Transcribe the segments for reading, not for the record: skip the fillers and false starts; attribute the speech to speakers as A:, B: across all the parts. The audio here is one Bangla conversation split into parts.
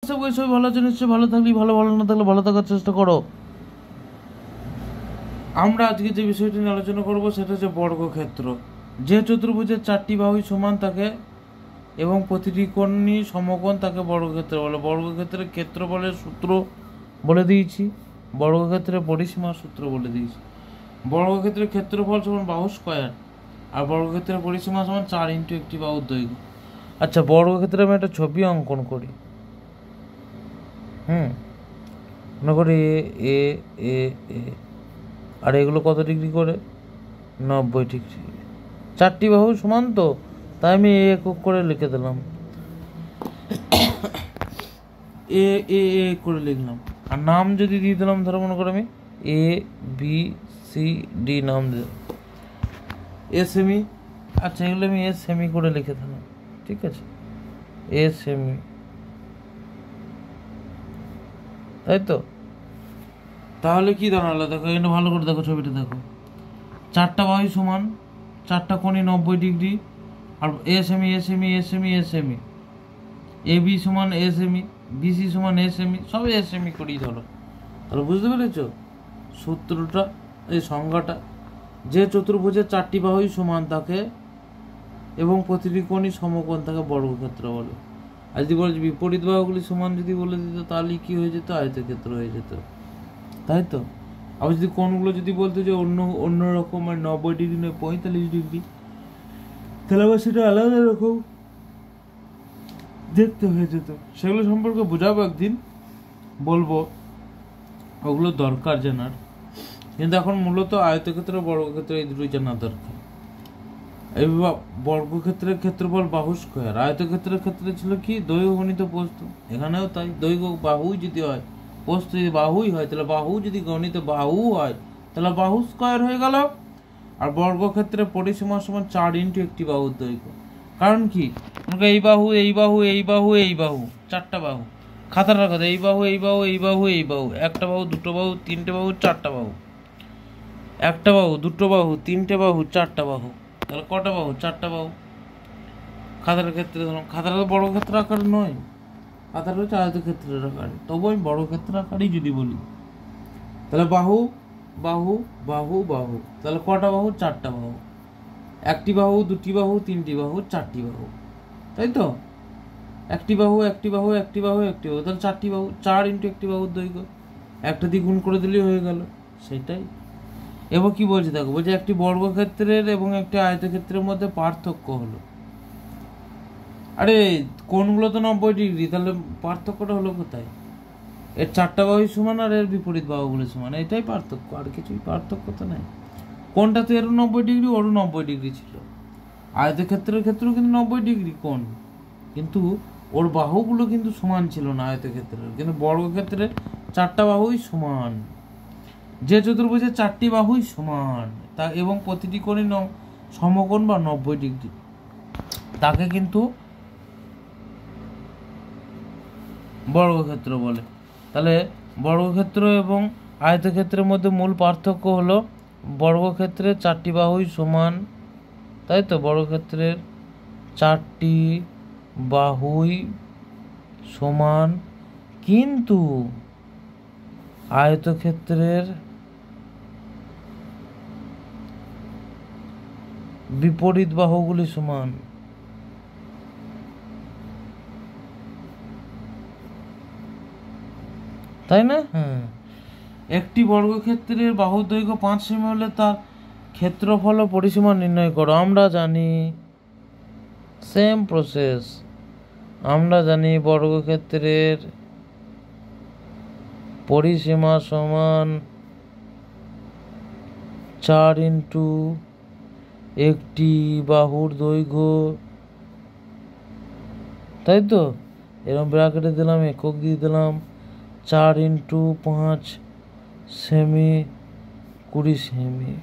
A: সবাই ভালো আছে নিশ্চয়ই। ভালো থাকলে ভালো, ভালো না থাকলে ভালো থাকার চেষ্টা করো। আমরা আজকে যে বিষয়টি নিয়ে আলোচনা করব সেটা হচ্ছে বর্গক্ষেত্র। যে চতুর্ভুজের চারটি বাহুই সমান থাকে এবং প্রতিটি কোণই সমকোণ তাকে বর্গক্ষেত্র বলে। বর্গক্ষেত্রের ক্ষেত্রফলের সূত্র বলে দিয়েছি, বর্গক্ষেত্রের পরিসীমার সূত্র বলে দিয়েছি। বর্গক্ষেত্রের ক্ষেত্রফল সমান বাহু স্কয়ার, আর বর্গক্ষেত্রের পরিসীমা সমান 4 ইন্টু একটি বাহুর দৈর্ঘ্য। আচ্ছা, বর্গক্ষেত্রে আমি একটা ছবি অঙ্কন করি। মনে করি এ এ এ আর এগুলো কত ডিগ্রি করে? 90 ডিগ্রি। চারটি বাহু সমান তো, তাই আমি একক করে লিখে দিলাম, এ এ এ করে লিখলাম। আর নাম যদি দিয়ে দিলাম, ধরো মনে করো আমি এ বি সি ডি নাম দিলাম, এ সেমি। আচ্ছা, এগুলো আমি এ সেমি করে লিখে দিলাম, ঠিক আছে, এ সেমি, তাই তো। তাহলে কি দাঁড়ালো দেখো, এখানে ভালো করে দেখো, ছবিটা দেখো। চারটা বাহুই সমান, চারটা কোণই 90 degree, R A semi A semi A semi A semi, A B সমান এ সেমি, বিসি সমান এ সেমি, সব এ সেমি করেই ধরো। তাহলে বুঝতে পেরেছ সূত্রটা, এই সংজ্ঞাটা। যে চতুর্ভুজের চারটি বাহুই সমান থাকে এবং প্রতিটি কোণই সমকোণ তাকে বর্গক্ষেত্র বলে। আর যদি বলে বিপরীত বাহুগুলি সমান যদি বলে দিত, তাহলে কি হয়ে যেত? আয়তক্ষেত্র হয়ে যেত, তাই তো। আবার যদি কোণগুলো যদি বলতো যে অন্য রকম, মানে 90 ডিগ্রি নয় 45 ডিগ্রি, তাহলে আবার সেটা আলাদা রকম দেখতে হয়ে যেত। সেগুলো সম্পর্কে বোঝাবো একদিন, বলবো, ওগুলো দরকার জানার। কিন্তু এখন মূলত আয়তক্ষেত্র বর্গক্ষেত্র এই দুটোই জানা দরকার। এই বর্গক্ষেত্রের ক্ষেত্রফল বাহু স্কয়ার, আয়তক্ষেত্রের ক্ষেত্রে ছিল কি? দৈর্ঘ্য গণিত প্রস্থ। এখানেও তাই, দৈর্ঘ্য বাহুই যদি হয়, প্রস্থ যদি বাহুই হয়, তাহলে বাহু যদি গণিত বাহু হয়, তাহলে বাহু স্কয়ার হয়ে গেল। আর বর্গক্ষেত্রের পরিসীমা সমান 4 ইন্টু একটি বাহুর দৈর্ঘ্য। কারণ কি? এই বাহু এই বাহু এই বাহু এই বাহু, চারটা বাহু। খাতার কথা, এই বাহু এই বাহু এই বাহু এই বাহু, একটা বাহু দুটো বাহু তিনটে বাহু চারটা বাহু, একটা বাহু দুটো বাহু তিনটে বাহু চারটা বাহু, তাহলে কটা বাহু? চারটা বাহু। খাতার ক্ষেত্রে ধরুন, খাতার তো বর্গক্ষেত্র আকার নয়, খাতার হচ্ছে আয়তক্ষেত্রের আকার। তবু আমি বর্গক্ষেত্র আকারই যদি বলি, তাহলে বাহু বাহু বাহু বাহু, তাহলে কটা বাহু? চারটা বাহু। একটি বাহু দুটি বাহু তিনটি বাহু চারটি বাহু, তাই তো। একটি বাহু একটি বাহু একটি বাহু একটি বাহু, তাহলে চারটি বাহু। 4 ইন্টু একটি বাহুর দৈর্ঘ্য, একটা দিয়ে গুণ করে দিলেই হয়ে গেল, সেটাই। এবার কি বলছে দেখো, বলছে একটি বর্গক্ষেত্রের এবং একটি আয়তক্ষেত্রের মধ্যে পার্থক্য হলো। আরে কোণগুলো তো 90 ডিগ্রি, তাহলে পার্থক্যটা হলো কোথায়? এর চারটা বাহুই সমান আর এর বিপরীত বাহুগুলো সমান, এটাই পার্থক্য, আর কিছুই পার্থক্য তো নাই। কোণটা তো এরও 90 ডিগ্রি, ওরও 90 ডিগ্রি ছিল। আয়তক্ষেত্রের ক্ষেত্রেও কিন্তু 90 ডিগ্রি কোণ, কিন্তু ওর বাহুগুলো কিন্তু সমান ছিল না আয়তক্ষেত্রের। কিন্তু বর্গক্ষেত্রের চারটা বাহুই সমান। যে চতুর্ভুজের চারটি বাহুই সমান তা এবং প্রতিটি কোণই সমকোণ বা 90 ডিগ্রি, তাকে কিন্তু বর্গক্ষেত্র বলে। তাহলে বর্গক্ষেত্র এবং আয়তক্ষেত্রের মধ্যে মূল পার্থক্য হলো বর্গক্ষেত্রের চারটি বাহুই সমান, তাই তো। বর্গক্ষেত্রের চারটি বাহুই সমান, কিন্তু আয়তক্ষেত্রের বিপরীত বাহুগুলি সমান, তাই না? হ্যাঁ। একটি বর্গক্ষেত্রের বাহুর দৈর্ঘ্য 5 সেমি হলে তার ক্ষেত্রফল ও পরিসীমা নির্ণয় করো। আমরা জানি সেম প্রসেস, আমরা জানি বর্গক্ষেত্রের পরিসীমা সমান 4 ইন্টু একটি বাহুর দৈর্ঘ্য, তাই তো। এরকম ব্র্যাকেটে দিলাম, একক দিয়ে দিলাম, 4 ইন্টু 5 সেমি 20 সেমি।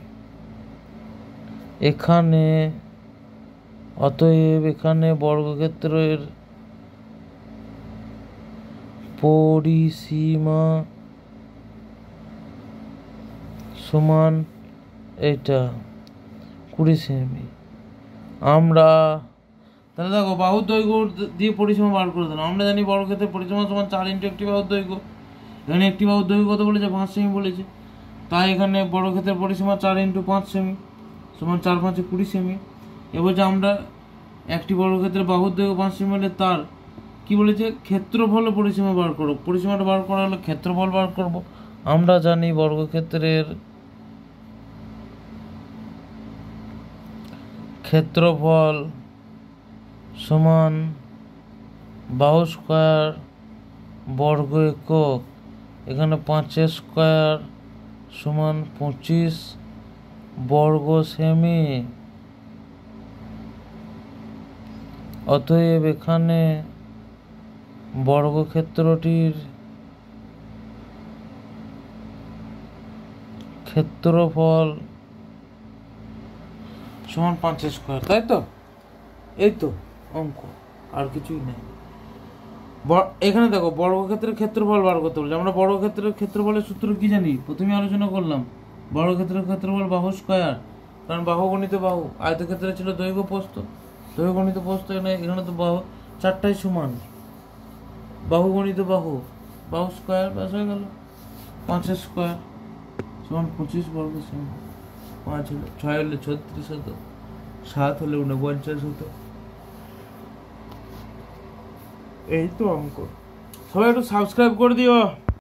A: এখানে অতএব এখানে বর্গক্ষেত্রের পরিসীমা সমান এটা 20 সেমি। আমরা তাহলে দেখো বাহুর দৈর্ঘ্য দিয়ে পরিসীমা বার করে দিলাম। আমরা জানি বর্গক্ষেত্রের পরিসীমা সমান 4 ইন্টু একটি বাহুর দৈর্ঘ্য। এখানে একটি বাহুর দৈর্ঘ্য কত বলেছে? 5 সেমি বলেছে। তাই এখানে বর্গক্ষেত্রের পরিসীমা 4 ইন্টু 5 সেমি সমান 4 5 20 সেমি। এবার যে আমরা একটি বর্গক্ষেত্রের বাহুর দৈর্ঘ্য 5 সেমি হলে তার কি বলেছে? ক্ষেত্রফল পরিসীমা বার করো। পরিসীমাটা বার করা হলে ক্ষেত্রফল বার করব। আমরা জানি বর্গক্ষেত্রের ক্ষেত্রফল সমান বাহু স্কয়ার বর্গ একক। এখানে 5 স্কয়ার সমান 25 বর্গ সেমি। অতএব এখানে বর্গক্ষেত্রটির ক্ষেত্রফল সমান 5 স্কয়ার। তাই তো? এই তো অঙ্ক, আর কিছুই নেই। এখানে দেখো বর্গক্ষেত্রের ক্ষেত্রফল বার করতে বলছে। আমরা বর্গক্ষেত্রের ক্ষেত্রফলের সূত্র কি জানি? প্রথমে আলোচনা করলাম বর্গক্ষেত্রের ক্ষেত্রফল বাহু স্কয়ার, কারণ বাহু গণিত বাহু। আয়তক্ষেত্রে ছিল দৈর্ঘ্য প্রস্থ, দৈর্ঘ্য গণিত প্রস্থ। এখানে তো বাহু চারটাই সমান, বাহু গণিত বাহু, বাহু স্কয়ার, ব্যাস হয়ে গেল। 5 স্কয়ার সমান 25 বর্গ সেমি। 5 হলে 6 হলে 36 হতো, 7 হলে 49 হতো। এই তো অঙ্ক। সবাই একটু সাবস্ক্রাইব করে দিও।